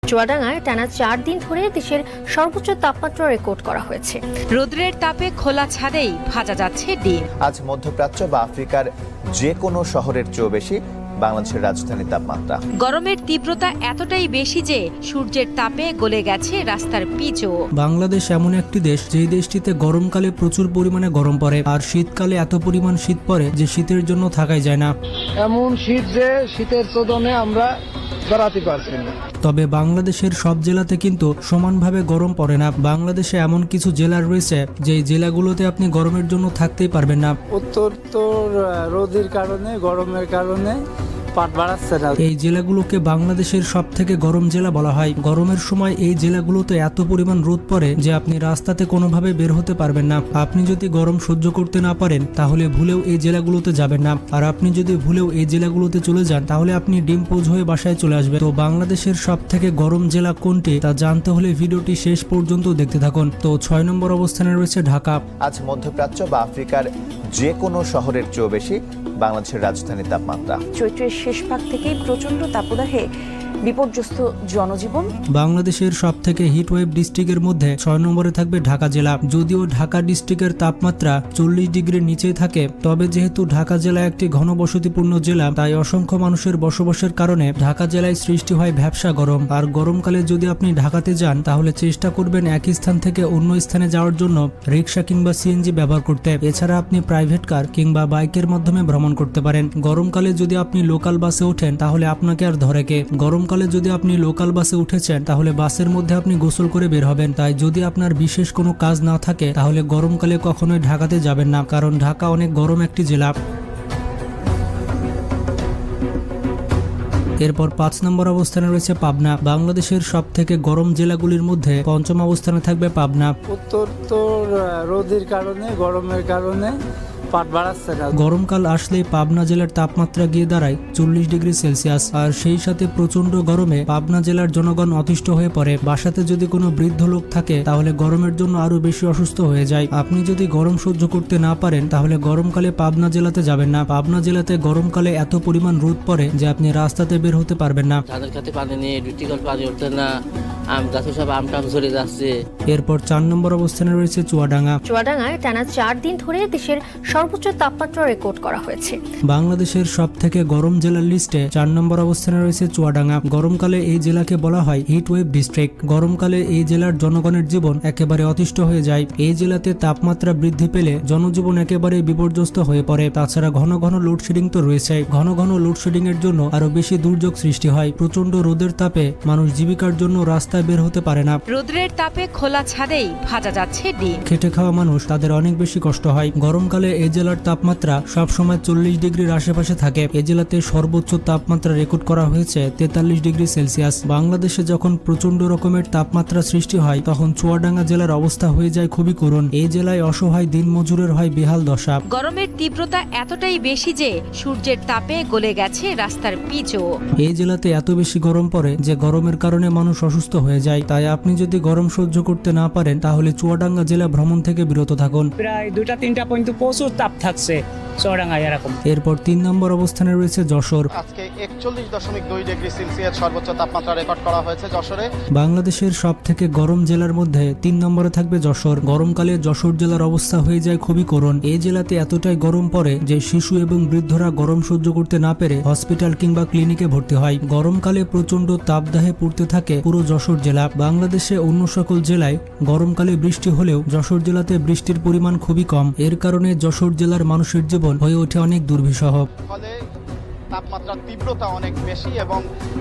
চুয়াডাঙ্গায় টানা 4 দিন ধরে দেশের সর্বোচ্চ তাপমাত্রা রেকর্ড করা হয়েছে। রোদ্রের তাপে খোলা ছাদেই ভাজা যাচ্ছে ডিম। আজ মধ্যপ্রাচ্য বা আফ্রিকার যে কোনো শহরের চেয়েও বেশি বাংলাদেশের রাজধানীর তাপমাত্রা। গরমের তীব্রতা এতটাই বেশি যে সূর্যের তাপে গলে গেছে রাস্তার পিচও। বাংলাদেশ এমন একটি দেশ যেই দেশটিতে গরমকালে প্রচুর পরিমাণে গরম পড়ে, আর শীতকালে এত পরিমাণ শীত পড়ে যে শীতের জন্য থাকাই যায় না। এমন শীত যে শীতের চোদনে আমরা দাঁড়াতে পারছি না। তবে বাংলাদেশের সব জেলাতে কিন্তু সমানভাবে গরম পড়ে না। বাংলাদেশে এমন কিছু জেলা রয়েছে যেই জেলাগুলোতে আপনি গরমের জন্য থাকতেই পারবেন না। উত্তর রোদের কারণে, গরমের কারণে পাট বাড়াচ্ছে না। এই জেলাগুলোকে বাংলাদেশের সব থেকে গরম জেলা বলা হয়। গরমের সময় এই জেলাগুলোতে এত পরিমাণ রোদ পড়ে যে আপনি রাস্তাতে কোনোভাবে বের হতে পারবেন না। আপনি যদি গরম সহ্য করতে না পারেন তাহলে ভুলেও এই জেলাগুলোতে যাবেন না, আর আপনি যদি ভুলেও এই জেলাগুলোতে চলে যান তাহলে আপনি ডিম পোজ হয়ে বাসায় চলে আসবেন। তো বাংলাদেশের সব থেকে গরম জেলা কোনটি তা জানতে হলে ভিডিওটি শেষ পর্যন্ত দেখতে থাকুন। তো 6 নম্বর অবস্থানে রয়েছে ঢাকা। আজ মধ্যপ্রাচ্য বা আফ্রিকার যে কোনো শহরের চেয়েও বেশি বাংলাদেশের রাজধানীর তাপমাত্রা। চৈত্রের শেষ ভাগ থেকেই প্রচন্ড তাপদাহে বিপর্যস্ত জনজীবন। বাংলাদেশের সব থেকে হিটওয়েভ ডিস্ট্রিক্টের মধ্যে 6 নম্বরে থাকবে ঢাকা জেলা। যদিও ঢাকা ডিস্ট্রিক্টের তাপমাত্রা 40 ডিগ্রির নিচেই থাকে, তবে যেহেতু ঢাকা জেলা একটি ঘনবসতিপূর্ণ জেলা তাই অসংখ্য মানুষের বসবাসের কারণে ঢাকা জেলায় সৃষ্টি হয় ভ্যাপসা গরম। আর গরমকালে যদি আপনি ঢাকাতে যান তাহলে চেষ্টা করবেন এক স্থান থেকে অন্য স্থানে যাওয়ার জন্য রিক্সা কিংবা সিএনজি ব্যবহার করতে। এছাড়া আপনি প্রাইভেট কার কিংবা বাইকের মাধ্যমে ভ্রমণ করতে পারেন। গরমকালে যদি আপনি লোকাল বাসে ওঠেন তাহলে আপনাকে আর ধরে কে। গরমকালে যদি আপনি লোকাল বাসে উঠেছেন তাহলে বাসের মধ্যে আপনি গোসল করে বের হবেন। তাই যদি আপনার বিশেষ কোনো কাজ না থাকে তাহলে গরমকালে কখনোই ঢাকাতে যাবেন না, কারণ ঢাকা অনেক গরম একটি জেলা। এরপর 5 নম্বর অবস্থানে রয়েছে পাবনা। বাংলাদেশের সব থেকে গরম জেলাগুলির মধ্যে 5ম অবস্থানে থাকবে পাবনা। উত্তর রোদের কারণে, গরমের কারণে পাট বাড়াচ্ছে না। গরমকাল আসলেই পাবনা জেলার তাপমাত্রা গিয়ে দাঁড়ায় 40 ডিগ্রি সেলসিয়াস, আর সেই সাথে প্রচন্ড গরমে পাবনা জেলার জনগণ অতিষ্ঠ হয়ে পড়ে। বাসাতে যদি কোনো বৃদ্ধ লোক থাকে তাহলে গরমের জন্য আরো বেশি অসুস্থ হয়ে যায়। আপনি যদি গরম সহ্য করতে না পারেন তাহলে গরমকালে পাবনা জেলাতে যাবেন না। পাবনা জেলাতে গরমকালে এত পরিমাণ রোদ পড়ে যে আপনি রাস্তাতে বের হতে পারবেন না। ধানের খেতে পানি নেই, টিকল পানি উঠছে না, আম গাছে সব আম টাম ঝরে যাচ্ছে। এরপর 4 নম্বর অবস্থানে রয়েছে চুয়াডাঙ্গা। চুয়াডাঙ্গায় টানা 4 দিন ধরে দেশের সর্বোচ্চ তাপমাত্রা রেকর্ড করা হয়েছে। বাংলাদেশের সব থেকে গরম জেলার লিস্টে 4 নম্বর অবস্থানে রয়েছে চুয়াডাঙ্গা। গরমকালে এই জেলাকে বলা হয় হিটওয়েভ ডিস্ট্রিক্ট। গরমকালে এই জেলার জনগণের জীবন একেবারে অতিষ্ঠ হয়ে যায়। এই জেলাতে তাপমাত্রা বৃদ্ধি পেলে জনজীবন একেবারে বিপর্যস্ত হয়ে পড়ে। তাছাড়া ঘন ঘন লোডশেডিং তো রয়েছে। ঘন ঘন লোডশেডিং এর জন্য আরো বেশি দুর্যোগ সৃষ্টি হয়। প্রচন্ড রোদের তাপে মানুষ জীবিকার জন্য রাস্তায় বের হতে পারে না। রোদ্রের তাপে খোলা ছাদেই ভাজা যাচ্ছে ডিম। খেটে খাওয়া মানুষ তাদের অনেক বেশি কষ্ট হয়। গরমকালে এই জেলার তাপমাত্রা সবসময় 40 ডিগ্রির আশেপাশে থাকে। এই জেলাতে সর্বোচ্চ তাপমাত্রা রেকর্ড করা হয়েছে 43 ডিগ্রি সেলসিয়াস। বাংলাদেশে যখন প্রচন্ড রকমের তাপমাত্রা সৃষ্টি হয় তখন চুয়াডাঙ্গা জেলার অবস্থা হয়ে যায় খুবই করুণ। এই জেলায় অসহায় দিনমজুরের হয় বেহাল দশা। গরমের তীব্রতা এতটাই বেশি যে সূর্যের তাপে গলে গেছে রাস্তার পিচও। এই জেলাতে এত বেশি গরম পড়ে যে গরমের কারণে মানুষ অসুস্থ হয়ে যায়। তাই আপনি যদি গরম সহ্য করতে না পারেন তাহলে চুয়াডাঙ্গা জেলা ভ্রমণ থেকে বিরত থাকুন। প্রায় 2-3টা পর্যন্ত প্রচুর তাপ থাকছে চুয়াডাঙ্গায় এরকম। এরপর 3 নম্বর অবস্থানে রয়েছে যশোর। আজকে 41.2 ডিগ্রি সেলসিয়াস সর্বোচ্চ তাপমাত্রা রেকর্ড করা হয়েছে যশোরে। বাংলাদেশের সব থেকে গরম জেলার মধ্যে 3 নম্বরে থাকবে যশোর। গরমকালে যশোর জেলার অবস্থা হয়ে যায় খুবই করুণ। এই জেলাতে এতটাই গরম পড়ে যে শিশু এবং বৃদ্ধরা গরম সহ্য করতে না পেরে হসপিটাল কিংবা ক্লিনিকে ভর্তি হয়। গরমকালে প্রচন্ড তাপদাহে পড়তে থাকে পুরো যশোর জেলা। বাংলাদেশে অন্য সকল জেলায় গরমকালে বৃষ্টি হলেও যশোর জেলাতে বৃষ্টির পরিমাণ খুবই কম। এর কারণে যশোর জেলার মানুষের জীবন হয়ে ওঠে অনেক দুর্বিষহ। ফলে তাপমাত্রার তীব্রতা অনেক বেশি এবং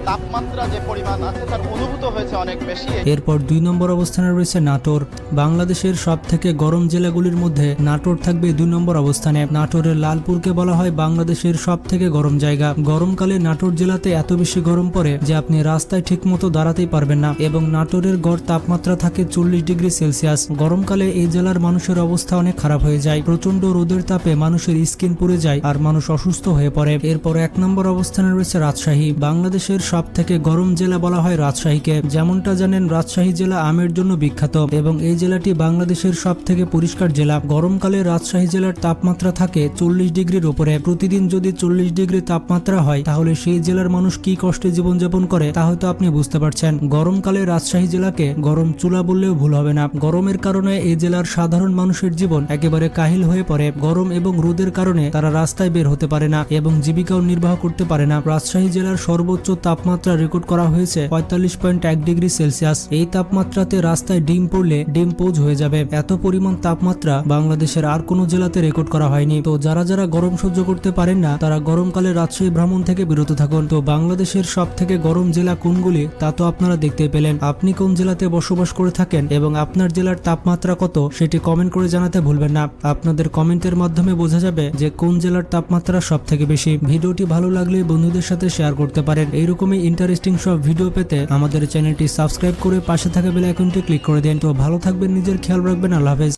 তাপমাত্রা যে পরিমাণ আছে তার অনুভূত হয়েছে অনেক বেশি। এরপর 2 নম্বর অবস্থানে রয়েছে নাটোর। বাংলাদেশের সব থেকে গরম জেলাগুলির মধ্যে নাটোর থাকবে 2 নম্বর অবস্থানে। নাটোরের লালপুরকে বলা হয় বাংলাদেশের সব থেকে গরম জায়গা। গরমকালে নাটোর জেলাতে এত বেশি গরম পড়ে যে আপনি রাস্তায় ঠিকমতো দাঁড়াতেই পারবেন না, এবং নাটোরের গড় তাপমাত্রা থাকে 40 ডিগ্রি সেলসিয়াস। গরমকালে এই জেলার মানুষের অবস্থা অনেক খারাপ হয়ে যায়। প্রচন্ড রোদের তাপে মানুষের স্কিন পুড়ে যায় আর মানুষ অসুস্থ হয়ে পড়ে। এরপর 1 নম্বর অবস্থানে রয়েছে রাজশাহী। বাংলাদেশের সব থেকে গরম জেলা বলা হয় রাজশাহীকে। যেমনটা জানেন, রাজশাহী জেলা আমের জন্য বিখ্যাত এবং এই জেলাটি বাংলাদেশের সব থেকে পরিষ্কার জেলা। গরমকালে রাজশাহী জেলার তাপমাত্রা থাকে 40 ডিগ্রির উপরে। প্রতিদিন যদি 40 ডিগ্রি তাপমাত্রা হয় তাহলে সেই জেলার মানুষ কি কষ্টে জীবনযাপন করে তা হয়তো আপনি বুঝতে পারছেন। গরমকালে রাজশাহী জেলাকে গরম চুলা বললেও ভুল হবে না। গরমের কারণে এই জেলার সাধারণ মানুষের জীবন একেবারে কাহিল হয়ে পড়ে। গরম এবং রোদের কারণে তারা রাস্তায় বের হতে পারে না এবং জীবিকাও নির্বাহ করতে পারে না। রাজশাহী জেলার সর্বোচ্চ তাপমাত্রা রেকর্ড করা হয়েছে 45.1 ডিগ্রি সেলসিয়াস। এই তাপমাত্রাতে রাস্তায় ডিম পড়লে ডিম পোজ হয়ে যাবে। এত পরিমাণ তাপমাত্রা বাংলাদেশের আর কোনো জেলাতে রেকর্ড করা হয়নি। তো যারা যারা গরম সহ্য করতে পারেন না তারা গরমকালে রাজশাহী ভ্রমণ থেকে বিরত থাকুন। তো বাংলাদেশের সব থেকে গরম জেলা কোনগুলি তা তো আপনারা দেখতে পেলেন। আপনি কোন জেলাতে বসবাস করে থাকেন এবং আপনার জেলার তাপমাত্রা কত সেটি কমেন্ট করে জানাতে ভুলবেন না। আপনাদের কমেন্টের মাধ্যমে বোঝা যাবে যে কোন জেলার তাপমাত্রা সব থেকে বেশি। ভিডিওটি ভালো লাগলে বন্ধুদের সাথে শেয়ার করতে পারেন। এইরকমই ইন্টারেস্টিং সব ভিডিও পেতে আমাদের চ্যানেলটি সাবস্ক্রাইব করে পাশে থাকা বেল আইকনটি ক্লিক করে দিন। তো ভালো থাকবেন, নিজের খেয়াল রাখবেন। আল্লাহ হাফেজ।